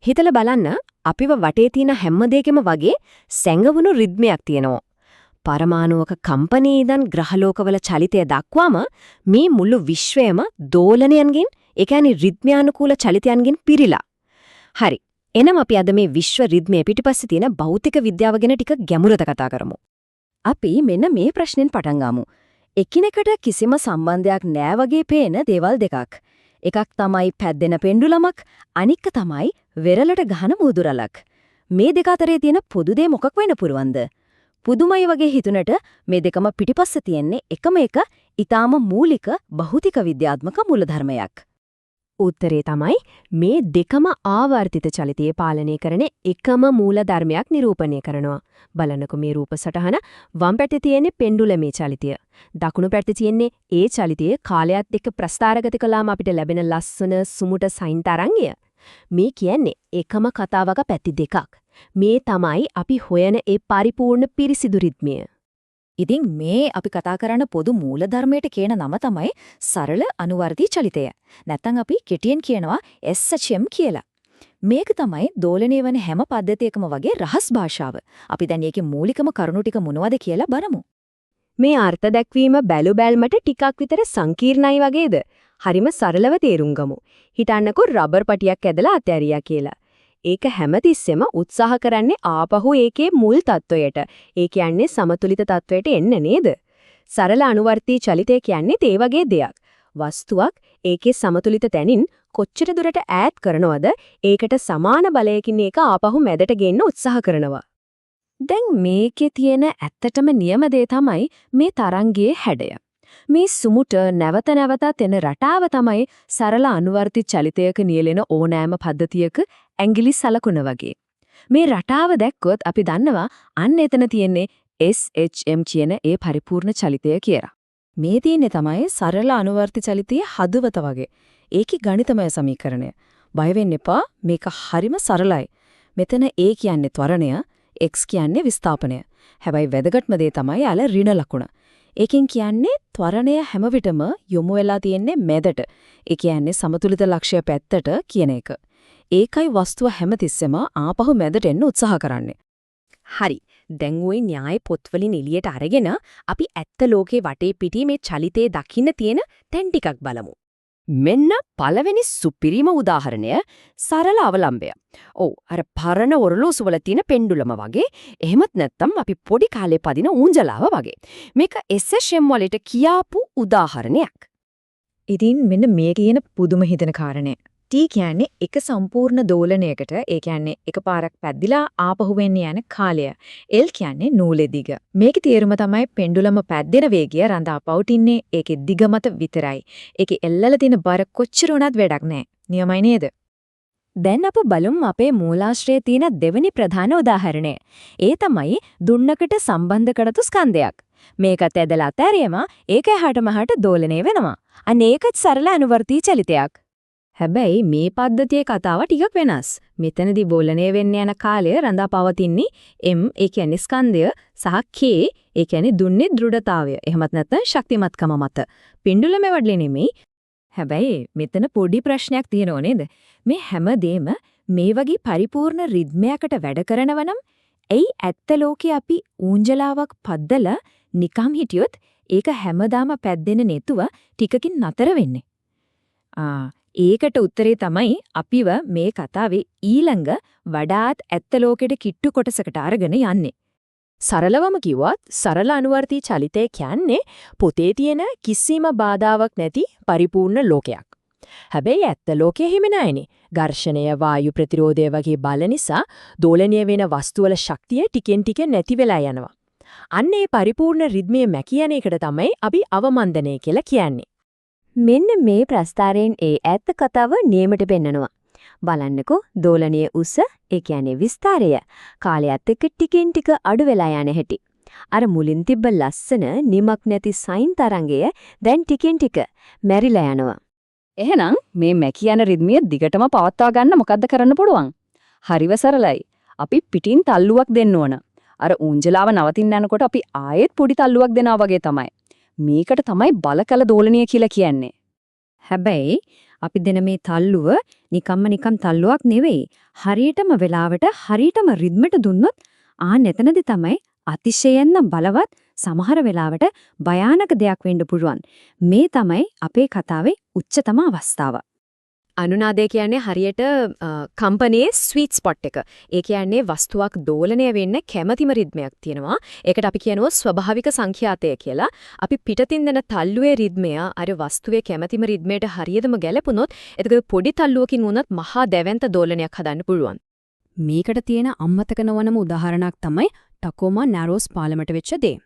හිතලා බලන්න අපිව වටේ තියෙන හැම දෙයකම වගේ සැඟවුණු රිද්මයක් තියෙනවා. පරමාණුක කම්පනයේ ඉඳන් ග්‍රහලෝකවල චලිතය දක්වාම මේ මුළු විශ්වයම දෝලනයන්ගෙන්, ඒ කියන්නේ රිද්මයානුකූල චලිතයන්ගෙන් පිරීලා. හරි. එනම් අපි අද මේ විශ්ව රිද්මයේ පිටිපස්සේ තියෙන භෞතික විද්‍යාව ගැන ටික ගැඹුරට කතා කරමු. අපි මෙන්න මේ ප්‍රශ්නෙන් පටන් ගමු. එකිනෙකට කිසිම සම්බන්ධයක් නෑ වගේ පේන දේවල් දෙකක්. එකක් තමයි පැද්දෙන පෙන්ඩුලමක්, අනික තමයි වෙරළට ගහන මූදුරලක්. මේ දෙක අතරේ තියෙන පොදු දේ මොකක් වෙන්න පුරවන්ද? පුදුමයි වගේ හිතුනට මේ දෙකම පිටිපස්සේ තියෙන්නේ එකම එක ඊටාම මූලික භෞතික විද්‍යාත්මක මූලධර්මයක්. උත්තරේ තමයි මේ දෙකම ආවර්තිත චලිතය පාලනය කරන එකම මූලධර්මයක් නිරූපණය කරනවා. බලන්නකෝ මේ රූප සටහන. වම් පැත්තේ තියෙන්නේ පෙන්ඩුලමේ චලිතය. දකුණු පැත්තේ තියෙන්නේ ඒ චලිතයේ කාලයත් එක්ක ප්‍රස්ථාරගත කළාම අපිට ලැබෙන ලස්සන සුමුට සයින් තරංගය. මේ කියන්නේ එකම කතාවක පැති දෙකක්. මේ තමයි අපි හොයන ඒ පරිපූර්ණ පිරිසිදු රිද්මය. ඉතින් මේ අපි කතා කරන පොදු මූලධර්මයට කියන නම තමයි සරල අනුවර්තී චලිතය. නැත්නම් අපි කෙටියෙන් කියනවා SHM කියලා. මේක තමයි දෝලණය වන හැම පද්ධතියකම වගේ රහස් භාෂාව. අපි දැන් මේකේ මූලිකම කරුණු ටික මොනවද කියලා බලමු. මේ අර්ථ දැක්වීම බැලු බැල්මට ටිකක් විතර සංකීර්ණයි වගේද? හරිම සරලව තේරුම් ගමු. හිතන්නකෝ රබර් පටියක් ඇදලා අතෑරියා කියලා. ඒක හැමතිස්සෙම උත්සාහ කරන්නේ ආපහු ඒකේ මුල් තත්වයට. ඒ කියන්නේ සමතුලිත තත්වයට එන්න නේද? සරල අනුවර්තී චලිතය කියන්නේ ඒ වගේ දෙයක්. වස්තුවක් ඒකේ සමතුලිත තැනින් කොච්චර දුරට ඈත් කරනවද ඒකට සමාන බලයකින් ඒක ආපහු මැදට ගෙන්න උත්සාහ කරනවා. දැන් මේකේ තියෙන ඇත්තටම නියම දේ තමයි මේ තරංගයේ හැඩය. මේ සුමුට නැවත නැවතත් එන රටාව තමයි සරල අනුවර්ති චලිතයක නියැලෙන ඕනෑම පද්ධතියක ඇඟිලි සලකුණ වගේ. මේ රටාව දැක්කොත් අපි දන්නවා අන්න එතන තියෙන්නේ SHM කියන ඒ පරිපූර්ණ චලිතය කියලා. මේ තියෙන්නේ තමයි සරල අනුවර්ති චලිතයේ හදවත වගේ. ඒකේ ගණිතමය සමීකරණය. බය වෙන්න එපා, මේක හරිම සරලයි. මෙතන A කියන්නේ ත්වරණය, X කියන්නේ විස්ථාපනය. හැබැයි වැදගත්ම දේ තමයි යාල ඍණ ලකුණ. ඒකෙන් කියන්නේ ත්වරණය හැම විටම යොමු වෙලා තියෙන්නේ මැදට. ඒ කියන්නේ සමතුලිත ලක්ෂ්‍ය පැත්තට කියන එක. ඒකයි වස්තුව හැමතිස්සෙම ආපහු මැදට එන්න උත්සාහ කරන්නේ. හරි. දැන් ওই න්‍යාය පොත්වලින් එළියට අරගෙන අපි ඇත්ත ලෝකේ වටේ පිටි මේ චලිතේ දකින්න තියෙන තැන් ටිකක් බලමු. මෙන්න පළවෙනි සුපිරිම උදාහරණය සරල අවලම්බය. ඔව් අර පරණ ඔරලෝසු වල තියෙන පෙන්ඩුලම වගේ. එහෙමත් නැත්නම් අපි පොඩි කාලේ පදින ඌංජලාව වගේ. මේක SHM වලට කියාපු උදාහරණයක්. ඉතින් මෙන්න මේ කියන පුදුම හිතන කාරණය. T කියන්නේ එක සම්පූර්ණ දෝලනයකට, ඒ කියන්නේ එකපාරක් පැද්දිලා ආපහු වෙන්න යන කාලය. L කියන්නේ නූලේ දිග. මේකේ තේරුම තමයි පෙන්ඩුලම පැද්දෙන වේගය රඳා පවතින්නේ ඒකේ දිග මත විතරයි. ඒකේ එල්ලලා තියෙන බර කොච්චර වුණත් වැඩක් නැහැ. නියමයි නේද? දැන් අප බලමු අපේ මූලාශ්‍රයේ තියෙන දෙවෙනි ප්‍රධාන උදාහරණය. ඒ තමයි දුන්නකට සම්බන්ධ කරතු ස්කන්ධයක්. මේකත් ඇදලා අතෑරියම ඒක එහාට මෙහාට දෝලණය වෙනවා. අන්න ඒකත් සරල අනුවර්තී චලිතයක්. හැබැයි මේ පද්ධතියේ කතාව ටිකක් වෙනස්. මෙතනදී බෝලණය වෙන්න යන කාලය රඳා පවතින්නේ M ඒ කියන්නේ ස්කන්ධය සහ K ඒ කියන්නේ දුන්නේ දෘಢතාවය. එහෙමත් නැත්නම් ශක්තිමත්කම මත. පින්ඩුලමේ වඩලේ නෙමෙයි. හැබැයි මෙතන පොඩි ප්‍රශ්නයක් තියෙනව නේද? මේ හැමදේම මේ වගේ පරිපූර්ණ රිද්මයකට වැඩ කරනව නම් ඇයි ඇත්ත ලෝකේ අපි ඌංජලාවක් පද්දලා නිකම් හිටියොත් ඒක හැමදාම පැද්දෙන්නේ නැතුව ටිකකින් නතර වෙන්නේ? ඒකට උත්තරේ තමයි අපිව මේ කතාවේ ඊළඟ වඩාත් ඇත්ත ලෝකෙට කිට්ටු කොටසකට අරගෙන යන්නේ. සරලවම කිව්වත් සරල අනුවර්තී චලිතය කියන්නේ පොතේ තියෙන කිසිම බාධාවක් නැති පරිපූර්ණ ලෝකයක්. හැබැයි ඇත්ත ලෝකයේ හිම නැහැනේ. ඝර්ෂණය, වායු ප්‍රතිරෝධය වගේ බල නිසා දෝලනීය වෙන වස්තුවල ශක්තිය ටිකෙන් ටික නැති වෙලා යනවා. අන්න ඒ පරිපූර්ණ රිද්මයේ මැකියන එකට තමයි අපි අවමන්දනය කියලා කියන්නේ. මෙන්න මේ ප්‍රස්තාරයෙන් ඒ ඇත්ත කතාව නියමට පෙන්නනවා. බලන්නකෝ දෝලනීය උස, ඒ කියන්නේ විස්තරය කාලයත් එක්ක ටිකෙන් ටික අඩු වෙලා යන හැටි. අර මුලින් තිබ්බ ලස්සන නිමක් නැති සයින් තරංගය දැන් ටිකෙන් ටික මැරිලා යනවා. එහෙනම් මේ මැකියන රිද්මිය දිගටම පවත්වා ගන්න මොකද්ද කරන්න පුළුවන්? හරිව සරලයි. අපි පිටින් තල්ලුවක් දෙන්න ඕන. අර ඌංජලාව නවතින්න යනකොට අපි ආයෙත් පොඩි තල්ලුවක් දෙනවා වගේ තමයි. මේකට තමයි බලකල දෝලනීය කියලා කියන්නේ. හැබැයි අපි දෙන මේ තල්ලුව නිකම් තල්ලුවක් නෙවෙයි. හරියටම වෙලාවට හරියටම රිද්මට දුන්නොත් එතනදී තමයි අතිශයින්ම බලවත් සමහර වෙලාවට භයානක දෙයක් වෙන්න පුළුවන්. මේ තමයි අපේ කතාවේ උච්චතම අවස්ථාව. අනුනාදය කියන්නේ හරියට කම්පනයේ ස්වීට් ස්පොට් එක. ඒ කියන්නේ වස්තුවක් දෝලණය වෙන්න කැමැතිම රිද්මයක් තියෙනවා. ඒකට අපි කියනවා ස්වභාවික සංඛ්‍යාතය කියලා. අපි පිටතින් දෙන තල්ලුවේ රිද්මය අර වස්තුවේ කැමැතිම රිද්මයට හරියටම ගැලපුණොත් එතකොට පොඩි තල්ලුවකින් වුණත් මහා දැවැන්ත දෝලනයක් හදන්න පුළුවන්. මේකට තියෙන අමතක නොවනම උදාහරණයක් තමයි ටකොමා නැරෝස් පාලමට වෙච්ච දේ.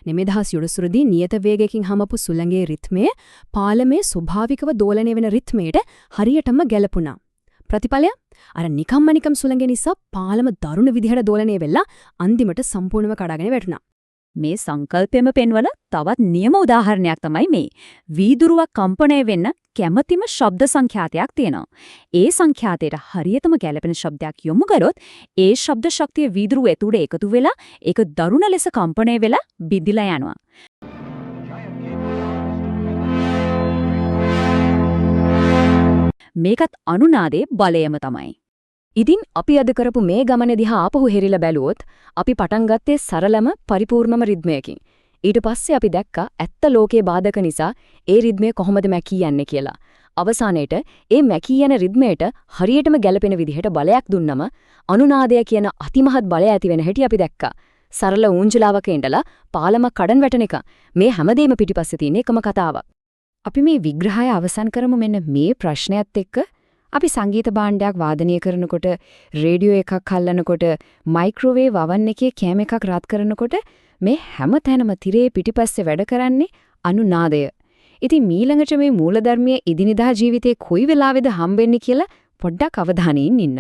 නිමෙදහස් යොඩසුරදී නියත වේගයකින් හමපු සුළඟේ රිද්මය පාලමේ ස්වභාවිකව දෝලණය වෙන රිද්මයට හරියටම ගැලපුණා. ප්‍රතිඵලය අර නිකම්ම සුළඟ නිසා පාලම දරුණු විදිහට දෝලණය වෙලා අන්තිමට සම්පූර්ණව කඩාගෙන වැටුණා. මේ සංකල්පෙම පෙන්වන තවත් නියම උදාහරණයක් තමයි මේ. වීදුරුවක් කම්පණය වෙන්න කැමැතිම ශබ්ද සංඛ්‍යාතයක් තියෙනවා. ඒ සංඛ්‍යාතයට හරියටම ගැලපෙන ශබ්දයක් යොමු කරොත් ඒ ශබ්ද ශක්තිය වීදුරුව ඇතුලේ එකතු වෙලා ඒක දරුණ ලෙස කම්පණය වෙලා බිඳිලා යනවා. මේකත් අනුනාදයේ බලයම තමයි. ඉතින් අපි අද කරපු මේ ගමන දිහා ආපහු හෙරිලා බැලුවොත් අපි පටන් ගත්තේ සරලම පරිපූර්ණම රිද්මයකින්. ඊට පස්සේ අපි දැක්කා ඇත්ත ලෝකේ බාධක නිසා ඒ රිද්මය කොහොමද මැකී යන්නේ කියලා. අවසානයේට ඒ මැකී යන රිද්මයට හරියටම ගැලපෙන විදිහට බලයක් දුන්නම අනුනාදය කියන අතිමහත් බලය ඇති වෙන හැටි අපි දැක්කා. සරල ඌංජලාවක ඉඳලා පාලම කඩන් වැටෙන එක මේ හැමදේම පිටිපස්සේ තියෙන එකම කතාවක්. අපි මේ විග්‍රහය අවසන් කරමු මෙන්න මේ ප්‍රශ්නයත් එක්ක. අපි සංගීත භාණ්ඩයක් වාදනය කරනකොට රේඩියෝ එකක් අල්ලනකොට මයික්‍රෝවේව් oven එකේ කැම එකක් රත් කරනකොට මේ හැම තැනම තිරේ පිටිපස්සේ වැඩ කරන්නේ අනුනාදය. ඉතින් ඊළඟට මේ මූලධර්මයේ ඉදිනදා ජීවිතේ කොයි වෙලාවෙද හම්බෙන්නේ කියලා පොඩ්ඩක් අවධානයෙන් ඉන්න.